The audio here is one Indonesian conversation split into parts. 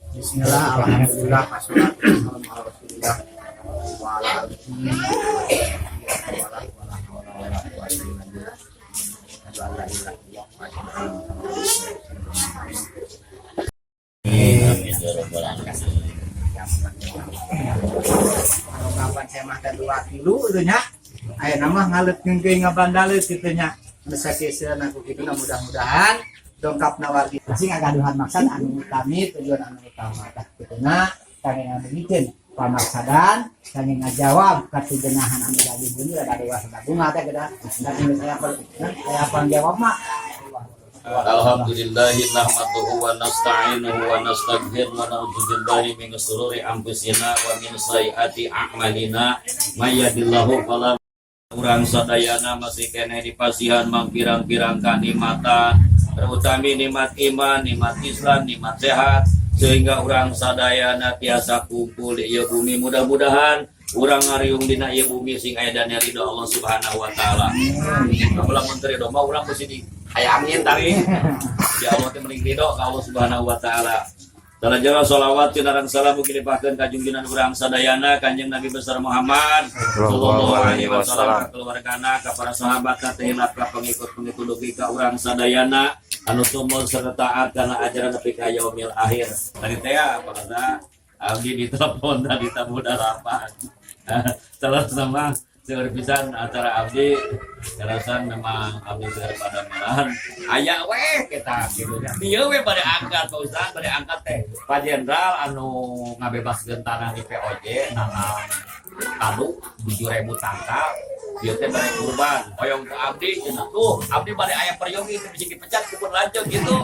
Bismillah, alhamdulillah, wassalamualaikum kapan saya mah ada 2 kilo itu nya. Aya nama ngalut ngengkeung ngabandaleut kitu nya. Sakiseun aku kitu mudah-mudahan dongkapna wargi sing agaduhan maksud anu utami tujuan anu utama tah kituna kangge ngabikeun pamaksadan kangge ngajawab katujenahan anu jadi bunyi da dewa bunga teh geus aya pangjawab mah. Alhamdulillahi nahmaduhu wa nasta'inuhu wa nastaghfiruh wa na'udzu billahi min shururi anfusina wa min sayyiati a'malina may yahdihillahu fala urang sadayana masih keneh dipasihan mang pirang-pirang kanikmatan terutami nikmat iman, nikmat Islam, nikmat sehat sehingga urang sadayana tiasa kumpul di ieu bumi. Mudah-mudahan urang ngariung dina ieu bumi sing aya dana ridho Allah Subhanahu wa taala. Kamulah menteri domba urang mesti di aya amin tari. Ya Allah teh meuning ridho ka Allah Subhanahu wa taala. Salajengna sholawat cinaran salam mugi dipahkeun ka junjungan urang sadayana Kanjeng Nabi besar Muhammad sallallahu alaihi wasallam, ka keluargana, ka para sahabat, ka hilap, ka pengikut-pengikut dugi ka urang sadayana anu tumul sarta taat kana ajaran nepi ka yaumil akhir. Tadi teh apa kata abdi ditelepon tadi tamu darapan. Salah sama seueur pisan acara abdi karasan memang abdi seueur pada malahan aya we kita kitu nya. Dieu we bade angkat Pak Ustaz, bade angkat teh Pak Jenderal anu ngabebaskeun tanah di POJ nanam kadu 7.000 tangkal. Dieu teh bade kurban hoyong ke abdi cenah tuh abdi bade aya peryogi teh bisa dipecat kupun lanjut gitu.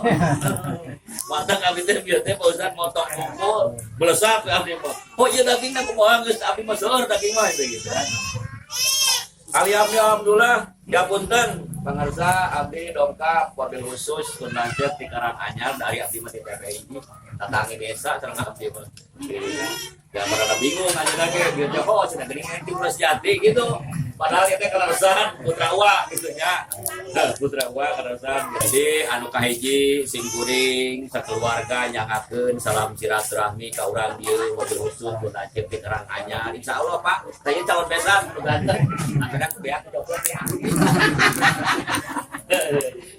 Mata abdi teh bieu teh Pak Ustaz motong kumpul belesap abdi mah. Oh ieu dagingna kumaha geus abdi mah seueur daging mah gitu kan. Alhamdulillah, ya punten pangarsa abdi dongkap wabil khusus kun lanceut di Karanganyar dari abdi mah di TPI datangi desa sareng abdi mah. Ya mereka bingung aja lagi biar jauh cenah geuning enti Beras Jati gitu. Padahal itu karasan Putra Uwa gitu nya. Putra Uwa karasan. Jadi anu kahiji sing kuring sakeluarga nyangakeun salam silaturahmi ka urang dieu wabil khusus kun lanceut di Karanganyar. Insyaallah Pak, saya calon besan nu ganteng. Akhirnya aku beak copot ya.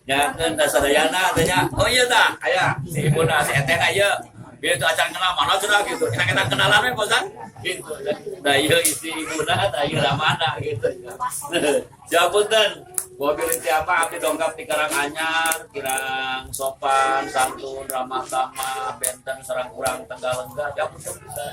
Nyangeun da sadayana tanya. Oh iya tah, aya si ibuna si eteh aya. Biar itu acara kenal mana sudah gitu. Kita kenalan we Bosan. Gitu. Da ieu isi ibuna, da ieu mana gitu. Japunten. Mobil siapa abdi dongkap di Karanganyar, kirang sopan, santun, ramah tamah, benten sareng urang Tenggalengga. Japunten bisa.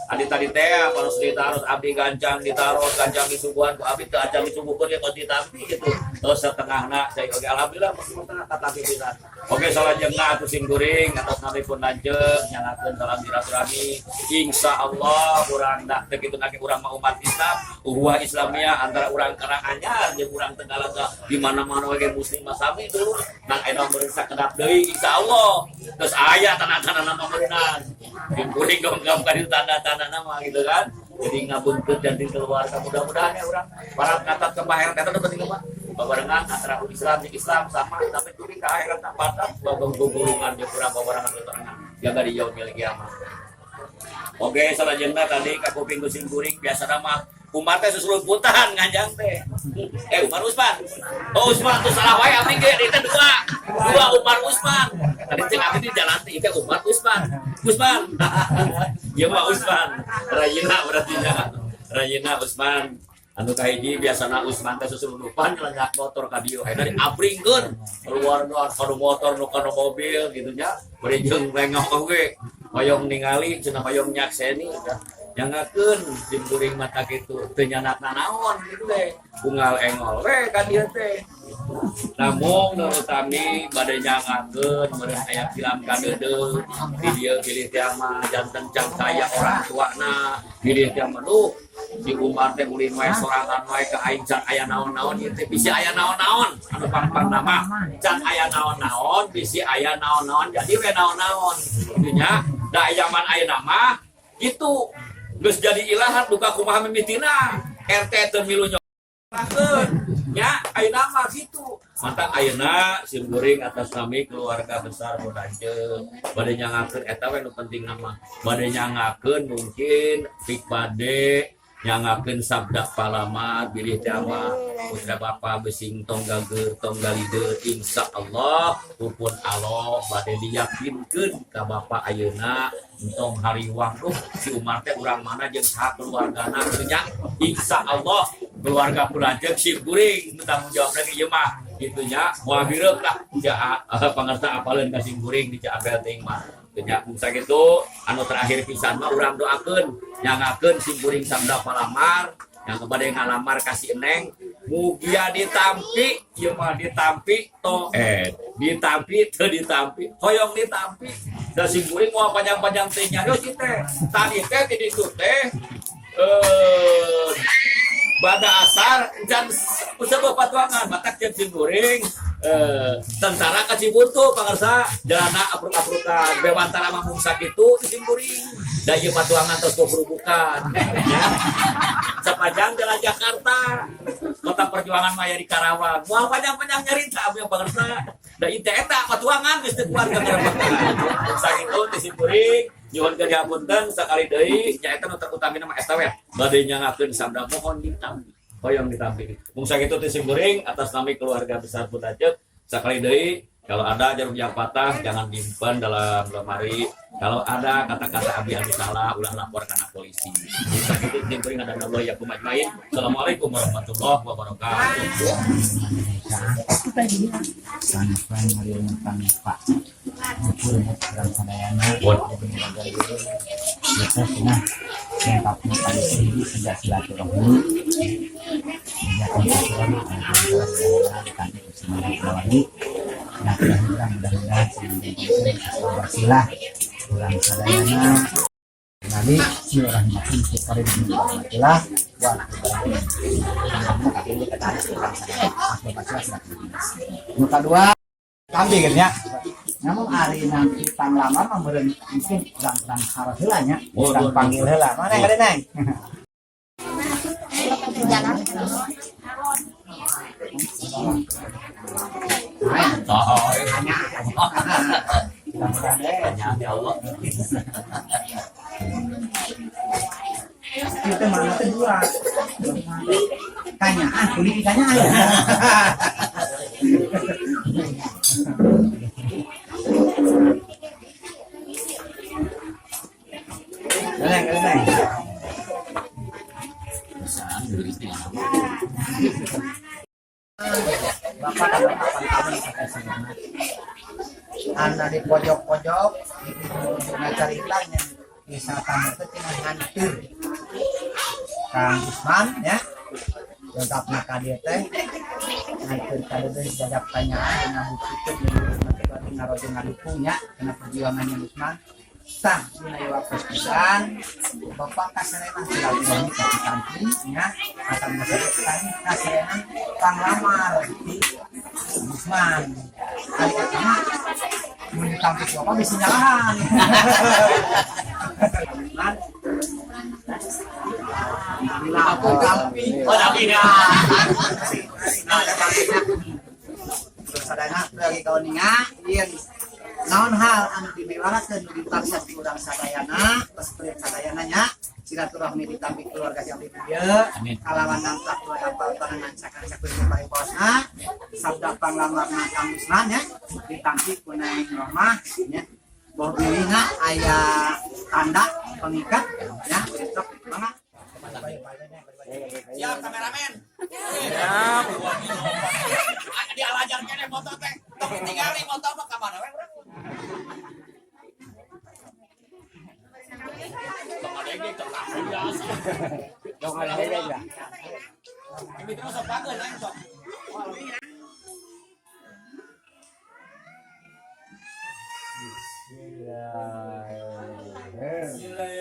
Adi tadi teh harus ditaruh abdi gancang ditaruh gancang disuguhan ku abdi teu acan disuguhkeun ya kos ditampi gitu. Terus setengahna saya oge alhamdulillah masih kata pisan. Oke salajengna atuh sing kuring atas nabi pun lanceuk nyangakeun salam silaturahmi. Insyaallah urang da teu kitu nake urang mah umat Islam, ukhuwah Islamiyah antara urang Karanganyar jeung urang Tenggalengga di mana-mana oge muslim sami dulu. Nang aya meureun sakedap deui insyaallah. Terus aya tanda-tanda nama meureunnan. Jeung kuring dongkap ka tanda-tanda nama gitu kan. Jadi ngabuntut jantin keluarga mudah-mudahan ya urang para katat ke baheran eta teh penting mah. Babarengan antara Islam jeung Islam sama tapi kuring ka akhirat batas babung-babungan jeung urang babarengan tengah. Jaga di yaumil kiamat. Oke, salajengna tadi ka kuping kucing kuring biasa mah Umar teh susul putahan nganjang teh. Umar Usman. Oh Usman tuh salah wae abdi ge itu dua Umar Usman. Tadi cek abdi di jalan teh itu Umar Usman. Usman. Ieu mah Usman. Rayina berarti nya. Rayina Usman. Anu kahiji biasana Usman teh susul lupan nyelenggak motor ka dieu. Dari abringkeun luar-luar kanu motor nu kana mobil gitu nya. Bari jeung lengok oge. Hoyong ningali cenah hoyong nyakseni nyangakeun sim kuring mata kitu teu nyanatna naon gitu teh unggal engol we ka dieu teh. Namun utami bade nyangakeun meureun aya film kadeudeuh di dieu pilih teh mah janten can kaya orang tuana pilih teh mah duh si Umar teh ulin wae sorangan wae ka aing can aya naon-naon ieu teh bisi aya naon-naon anu pang nama can aya naon-naon bisi aya naon-naon jadi we naon-naon kitu nya. Da zaman ayeuna mah gitu geus jadi ilahan duka kumaha mimitina RT teu milu nyobakeun nya ayeuna mah gitu mantap ayeuna simkuring atas kami keluarga besar Bodaje bade nyangakeun eta we nu penting nama bade nyangakeun mungkin pik bade nyangakeun sabda palamat bilih jama putra bapa besing tonggager tonggalide insyaallah pupun Allah bade diyakinkeun ka bapa ayeuna entong hariwang si Umar teh urang mana jeung saha keluargana nya insyaallah keluarga pulajeng simkuring tanggung jawab lagi ieu mah kitu nya moal hireuk lah ja pangerta apaleun ka simkuring di Abel teh mah nya sakitu anu terakhir pisan mah urang doakeun nyangakeun simkuring sabda palamar yang kepada ngalamar kasih eneng mugia ditampi ieu mah ditampi to ditampi teu ditampi hoyong ditampi da simkuring moal panjang-panjang teh nya yo teh tadi teh di ditu teh pada asar dan usah patuangan matak jeung simkuring tentara ka Cibutu pangarsa jalana apruk-aprukan bewantara mamung sakitu di simkuring da ieu patuangan tos berubukan sepanjang jalan Jakarta kota perjuangan maya di Karawang moal panjang-panjang nyarita abdi pangarsa da ieu eta patuangan geus teu keluarga ngarepakan sakitu di simkuring nyuhun ke dihapunten sakali deui nyaeta nu terutami nama eta we bade nyangakeun sabda mohon ditampi hoyong ditampi mung sakitu teh simkuring atas nama keluarga besar Bodaje sakali deui kalau ada jarum yang patah jangan disimpan dalam lemari kalau ada kata-kata abdi salah ulah lapor kana polisi sakitu simkuring ada Allah ya kumajmain assalamualaikum warahmatullahi wabarakatuh Sanpan hari tentang Pak Syukur dan sadayana kita sudah lengkapnya kali ini sejak silaturahmi sejak silaturahmi kami bersama kembali nah mudah-mudahan sehingga bersilah ulang sadayana Nabi Bismillahirrahmanirrahim sekali di Allah wa kedua kambing kan ya namun hari nanti tang lamar memberi mungkin dan harus helanya dan panggil hela mana yang ada neng Allah kita mana tuh dua tanyaan kulit ikannya aja Neng. Bapak dan kapan-kapan kata saya anda di pojok-pojok di ceritanya bisa kamu itu tinggal hancur Kang Usman ya lengkap nak dia teh hancur kali itu jajak tanyaan dengan bukti itu nanti kalau tinggal dengan dukungnya karena perjuangannya Usman sang sunai wapes pisan bapak kaserenan silaturahmi ka Citanti nya akan mesertai kaserenan panglamar Usman kali pertama mun kampus bapak bisa nyalahan aku kampi tapi terus sadana lagi kauninga ieun naon hal anu dibewarakeun nu dipaksa urang sadayana pesprit sadayana nya silaturahmi ditampi keluarga yang dieu kalawan nampak dua dampal panangan sakan-sakan pariposna sabda panglamarna Kang Usman nya ditampi ku Neng Rohmah nya boh bilina aya tanda pengikat ya sok mangga siap kameramen siap dia alajar kene foto teh tong tinggali foto mah ka mana we Bismillahirrahmanirrahim.